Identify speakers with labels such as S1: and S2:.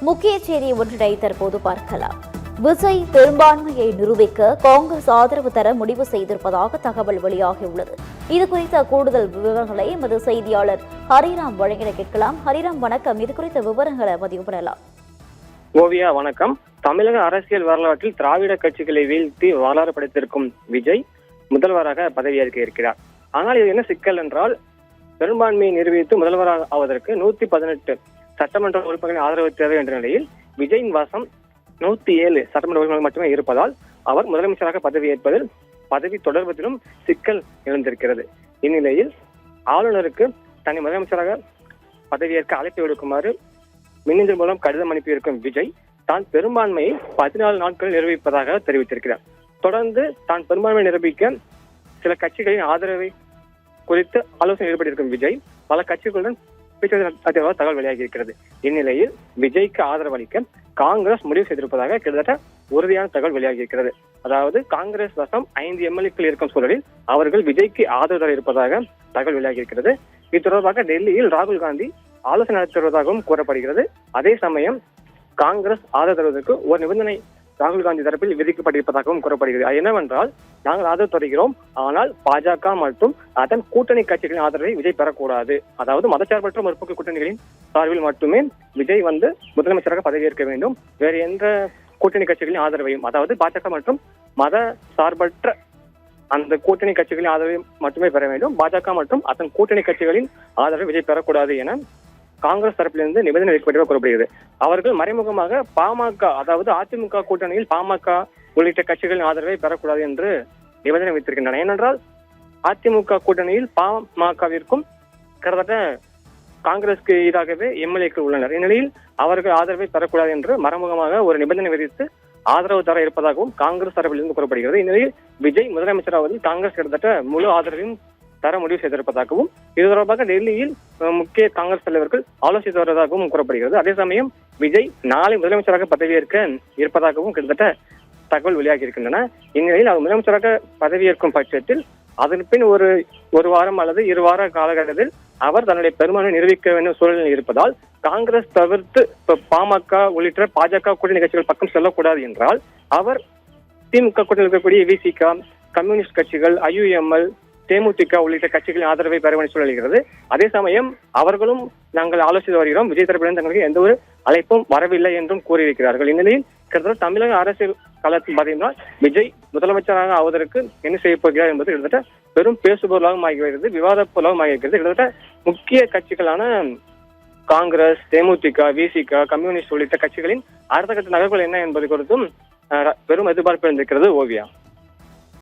S1: முக்கிய செய்தி ஒன்றினை தற்போது பார்க்கலாம். விஜய் பெரும்பான்மையை நிரூபிக்க காங்கிரஸ் ஆதரவு தர முடிவு செய்திருப்பதாக தகவல் வெளியாகியுள்ளது. இது குறித்த கூடுதல் விவரங்களை எமது செய்தியாளர் ஹரிராம் வழங்கிட கேட்கலாம். ஹரிராம் வணக்கம். இது குறித்த விவரங்களை பதிவு பண்ணலாம்.
S2: ஓவியா வணக்கம். தமிழக அரசியல் வரலாற்றில் திராவிட கட்சிகளை வீழ்த்தி வரலாறு படைத்திருக்கும் விஜய் முதல்வராக பதவியேற்க இருக்கிறார். ஆனால் இது என்ன சிக்கல் என்றால், பெரும்பான்மையை நிரூபித்து முதல்வராக ஆவதற்கு 118 சட்டமன்ற உறுப்பினர்களின் ஆதரவு தேவை என்ற நிலையில் விஜயின் வாசம் 107 சட்டமன்ற உறுப்பினர்கள் மட்டுமே இருப்பதால் அவர் முதலமைச்சராக பதவியேற்பதில் பதவி தொடர்வதிலும் சிக்கல் எழுந்திருக்கிறது. இந்நிலையில் ஆளுநருக்கு தன்னை முதலமைச்சராக பதவியேற்க அழைப்பு விடுக்குமாறு மின்னஞ்சல் மூலம் கடிதம் அனுப்பியிருக்கும் விஜய் தான் பெரும்பான்மையை 14 நாட்களில் நிரூபிப்பதாக தெரிவித்திருக்கிறார். தொடர்ந்து தான் பெரும்பான்மையை நிரூபிக்க சில கட்சிகளின் ஆதரவை குறித்து ஆலோசனை ஈடுபட்டிருக்கும் விஜய் பல கட்சிகளுடன் பேச்சுவார்த்தை தகவல் வெளியாகி இருக்கிறது. இந்நிலையில் விஜய்க்கு ஆதரவு அளிக்க காங்கிரஸ் முடிவு செய்திருப்பதாக கிட்டத்தட்ட உறுதியான தகவல் வெளியாகி இருக்கிறது. அதாவது காங்கிரஸ் வசம் 5 எம்எல்ஏக்கள் இருக்கும் சூழலில் அவர்கள் விஜய்க்கு ஆதரவு தர இருப்பதாக தகவல் வெளியாகி இருக்கிறது. இது தொடர்பாக டெல்லியில் ராகுல் காந்தி ஆலோசனை நடத்தி வருவதாகவும் கூறப்படுகிறது. அதே சமயம் காங்கிரஸ் ஆதரவு தருவதற்கு ஒரு நிபந்தனை ராகுல் காந்தி தரப்பில் விதிக்கப்பட்டிருப்பதாகவும் கூறப்படுகிறது. அது என்னவென்றால், நாங்கள் ஆதரவு தருகிறோம், ஆனால் பாஜக மற்றும் அதன் கூட்டணி கட்சிகளின் ஆதரவை விஜய் பெறக்கூடாது. அதாவது மதச்சார்பற்ற முற்போக்கு கூட்டணிகளின் சார்பில் மட்டுமே விஜய் முதலமைச்சராக பதவியேற்க வேண்டும். வேறு எந்த கூட்டணி கட்சிகளின் ஆதரவையும், அதாவது பாஜக மற்றும் மத சார்பற்ற அந்த கூட்டணி கட்சிகளின் ஆதரவை மட்டுமே பெற வேண்டும். பாஜக மற்றும் அதன் கூட்டணி கட்சிகளின் ஆதரவை விஜய் பெறக்கூடாது என காங்கிரஸ் தரப்பிலிருந்து நிபந்தனை வைக்கப்பட்டதாக கூறப்படுகிறது. அவர்கள் மறைமுகமாக பாமக, அதாவது அதிமுக கூட்டணியில் பாமக உள்ளிட்ட கட்சிகளின் ஆதரவை பெறக்கூடாது என்று நிபந்தனை வைத்திருக்கின்றனர். ஏனென்றால் அதிமுக கூட்டணியில் பாமகவிற்கும் கிட்டத்தட்ட காங்கிரஸ்க்கு ஈடாகவே எம்எல்ஏக்கள் உள்ளனர். இந்நிலையில் அவர்கள் ஆதரவை பெறக்கூடாது என்று மறைமுகமாக ஒரு நிபந்தனை விதித்து ஆதரவு தர இருப்பதாகவும் காங்கிரஸ் தரப்பிலிருந்து கூறப்படுகிறது. இந்நிலையில் விஜய் முதலமைச்சராவதில் காங்கிரஸ் கிட்டத்தட்ட முழு ஆதரவையும் தர முடிவு செய்திருப்பதாகவும், இது தொடர்பாக டெல்லியில் முக்கிய காங்கிரஸ் தலைவர்கள் ஆலோசித்து வருவதாகவும் கூறப்படுகிறது. அதே சமயம் விஜய் நாளை முதலமைச்சராக பதவியேற்க இருப்பதாகவும் கிட்டத்தட்ட தகவல் வெளியாகி இருக்கின்றன. இந்நிலையில் அவர் முதலமைச்சராக பதவியேற்கும் பட்சத்தில் அதன் பின் ஒரு வாரம் அல்லது 2 வார காலகட்டத்தில் அவர் தன்னுடைய பெரும்பான்மை நிரூபிக்க வேண்டும் சூழலில் இருப்பதால் காங்கிரஸ் தவிர்த்து பாமக உள்ளிட்ட பாஜக கூட்டணி கட்சிகள் பக்கம் செல்லக்கூடாது என்றால் அவர் திமுக கூட்டணியில் இருக்கக்கூடிய விசிக, கம்யூனிஸ்ட் கட்சிகள், ஐயுஎம்எல், தேமுதிக உள்ளிட்ட கட்சிகளின் ஆதரவை பெற வேண்டிய சூழல்கிறது. அதே சமயம் அவர்களும் நாங்கள் ஆலோசித்து வருகிறோம், விஜய் தரப்பிலிருந்து தங்களுக்கு எந்த ஒரு அழைப்பும் வரவில்லை என்றும் கூறியிருக்கிறார்கள். இந்நிலையில் கிட்டத்தட்ட தமிழக அரசியல் களத்தில் பார்த்தீங்கன்னா விஜய் முதலமைச்சராக ஆவதற்கு என்ன செய்ய போகிறார் என்பது கிட்டத்தட்ட பெரும் பேசுபொருளாகவும் ஆகிவிடுகிறது, விவாத பொருளாகவும் ஆகியிருக்கிறது. கிட்டத்தட்ட முக்கிய கட்சிகளான காங்கிரஸ், தேமுதிக, விசிக, கம்யூனிஸ்ட் உள்ளிட்ட கட்சிகளின் அடுத்த கட்ட நகர்வுகள் என்ன என்பது குறித்தும் பெரும் எதிர்பார்ப்பு இருந்திருக்கிறது. ஓவியா.